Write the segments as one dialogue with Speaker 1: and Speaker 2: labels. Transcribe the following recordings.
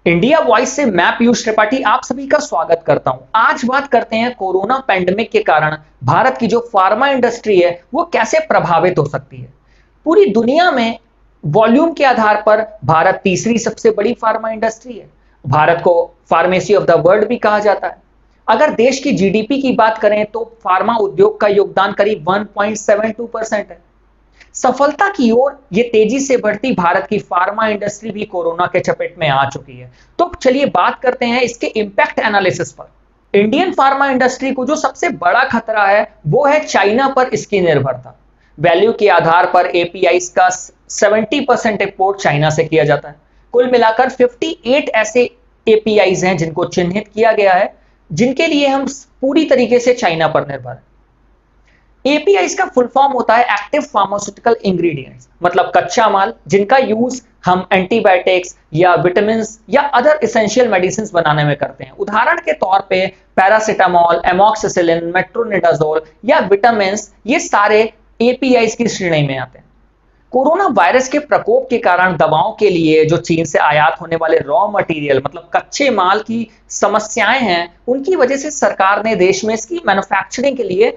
Speaker 1: India voice से मैं पीयूष त्रिपाठी आप सभी का स्वागत करता हूं। आज बात करते हैं कोरोना पैंडेमिक के कारण भारत की जो फार्मा इंडस्ट्री है वो कैसे प्रभावित हो सकती है। पूरी दुनिया में वॉल्यूम के आधार पर भारत तीसरी सबसे बड़ी फार्मा इंडस्ट्री है। भारत को फार्मेसी ऑफ द वर्ल्ड भी कहा जाता है। अगर देश की जीडीपी की बात करें तो फार्मा उद्योग का योगदान करीब 1.72% है। सफलता की ओर ये तेजी से बढ़ती भारत की फार्मा इंडस्ट्री भी कोरोना के चपेट में आ चुकी है। तो चलिए बात करते हैं इसके इंपैक्ट एनालिसिस पर। इंडियन फार्मा इंडस्ट्री को जो सबसे बड़ा खतरा है वो है चाइना पर इसकी निर्भरता। वैल्यू के आधार पर एपीआईज का 70% इंपोर्ट चाइना से किया जाता है। कुल मिलाकर 58 ऐसे एपीआईज हैं जिनको चिन्हित किया गया है जिनके लिए हम पूरी तरीके से चाइना पर निर्भर हैं। एपीआईज का फुल फॉर्म होता है एक्टिव फार्मास्यूटिकल इंग्रेडिएंट्स, मतलब कच्चा माल जिनका यूज हम एंटीबायोटिक्स या विटामिन या अदर एसेंशियल मेडिसिन बनाने में करते हैं। उदाहरण के तौर पे पैरासिटामोल, एमॉक्सिसिलिन, मेट्रोनिडाजोल या विटामिन, ये सारे एपीआईज की श्रेणी में आते हैं। कोरोना वायरस के प्रकोप के कारण दवाओं के लिए जो चीन से आयात होने वाले रॉ मटेरियल मतलब कच्चे माल की समस्याएं हैं, उनकी वजह से सरकार ने देश में इसकी मैन्युफैक्चरिंग के लिए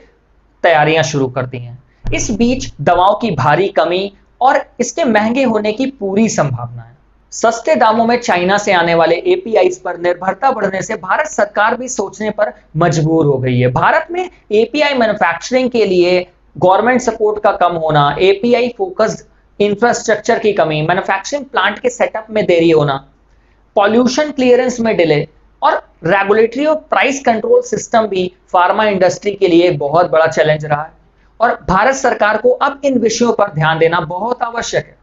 Speaker 1: तैयारियां शुरू कर दी हैं। इस बीच दवाओं की भारी कमी और इसके महंगे होने की पूरी संभावना है। सस्ते दामों में चाइना से आने वाले एपीआईज पर निर्भरता बढ़ने से भारत सरकार भी सोचने पर मजबूर हो गई है। भारत में एपीआई मैन्युफैक्चरिंग के लिए गवर्नमेंट सपोर्ट का कम होना, एपीआई फोकस्ड इंफ्रास्ट्रक्चर की कमी, मैन्युफैक्चरिंग प्लांट के सेटअप में देरी होना, पॉल्यूशन क्लियरेंस में डिले और रेगुलेटरी और प्राइस कंट्रोल सिस्टम भी फार्मा इंडस्ट्री के लिए एक बहुत बड़ा चैलेंज रहा है और भारत सरकार को अब इन विषयों पर ध्यान देना बहुत आवश्यक है।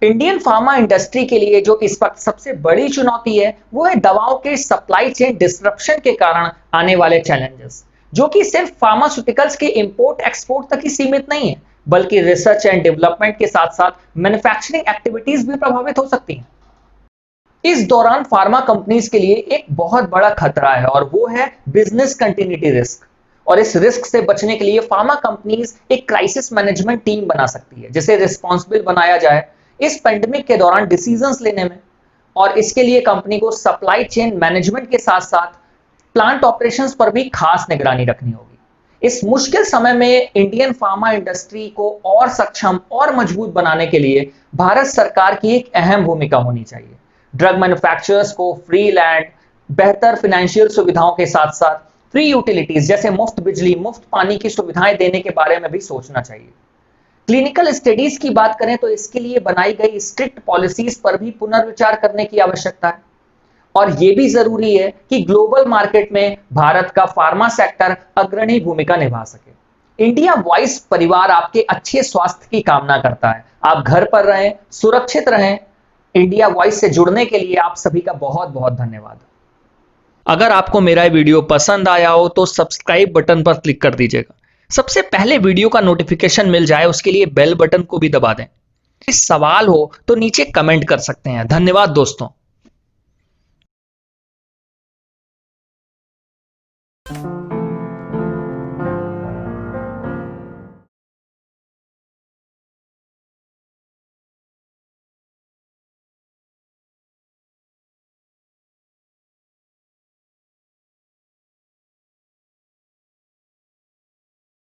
Speaker 1: इंडियन फार्मा इंडस्ट्री के लिए जो इस वक्त सबसे बड़ी चुनौती है वो है दवाओं के सप्लाई चेन डिसरप्शन के कारण आने वाले चैलेंजेस, जो कि सिर्फ फार्मास्यूटिकल्स के इंपोर्ट एक्सपोर्ट तक ही सीमित नहीं है बल्कि रिसर्च एंड डेवलपमेंट के साथ साथ मैन्युफैक्चरिंग एक्टिविटीज भी प्रभावित हो सकती हैं। इस दौरान फार्मा कंपनीज के लिए एक बहुत बड़ा खतरा है और वो है बिजनेस कंटिन्यूटी रिस्क। और इस रिस्क से बचने के लिए फार्मा कंपनीज एक क्राइसिस मैनेजमेंट टीम बना सकती है जिसे रिस्पॉन्सिबल बनाया जाए इस पेंडेमिक के दौरान डिसीजंस लेने में। और इसके लिए कंपनी को सप्लाई चेन मैनेजमेंट के साथ साथ प्लांट ऑपरेशंस पर भी खास निगरानी रखनी होगी। इस मुश्किल समय में इंडियन फार्मा इंडस्ट्री को और सक्षम और मजबूत बनाने के लिए भारत सरकार की एक अहम भूमिका होनी चाहिए। ड्रग मैन्युफैक्चरर्स को फ्री लैंड, बेहतर फाइनेंशियल सुविधाओं के साथ साथ फ्री यूटिलिटीज जैसे मुफ्त बिजली, मुफ्त पानी की सुविधाएं देने के बारे में भी सोचना चाहिए। क्लिनिकल स्टडीज की बात करें तो इसके लिए बनाई गई स्ट्रिक्ट पॉलिसीज पर भी पुनर्विचार करने की आवश्यकता है। और यह भी जरूरी है कि ग्लोबल मार्केट में भारत का फार्मा सेक्टर अग्रणी भूमिका निभा सके। इंडिया वॉइस परिवार आपके अच्छे स्वास्थ्य की कामना करता है। आप घर पर रहें, सुरक्षित रहें। इंडिया वॉइस से जुड़ने के लिए आप सभी का बहुत बहुत धन्यवाद। अगर आपको मेरा वीडियो पसंद आया हो तो सब्सक्राइब बटन पर क्लिक कर दीजिएगा। सबसे पहले वीडियो का नोटिफिकेशन मिल जाए उसके लिए बेल बटन को भी दबा दें। सवाल हो तो नीचे कमेंट कर सकते हैं। धन्यवाद दोस्तों।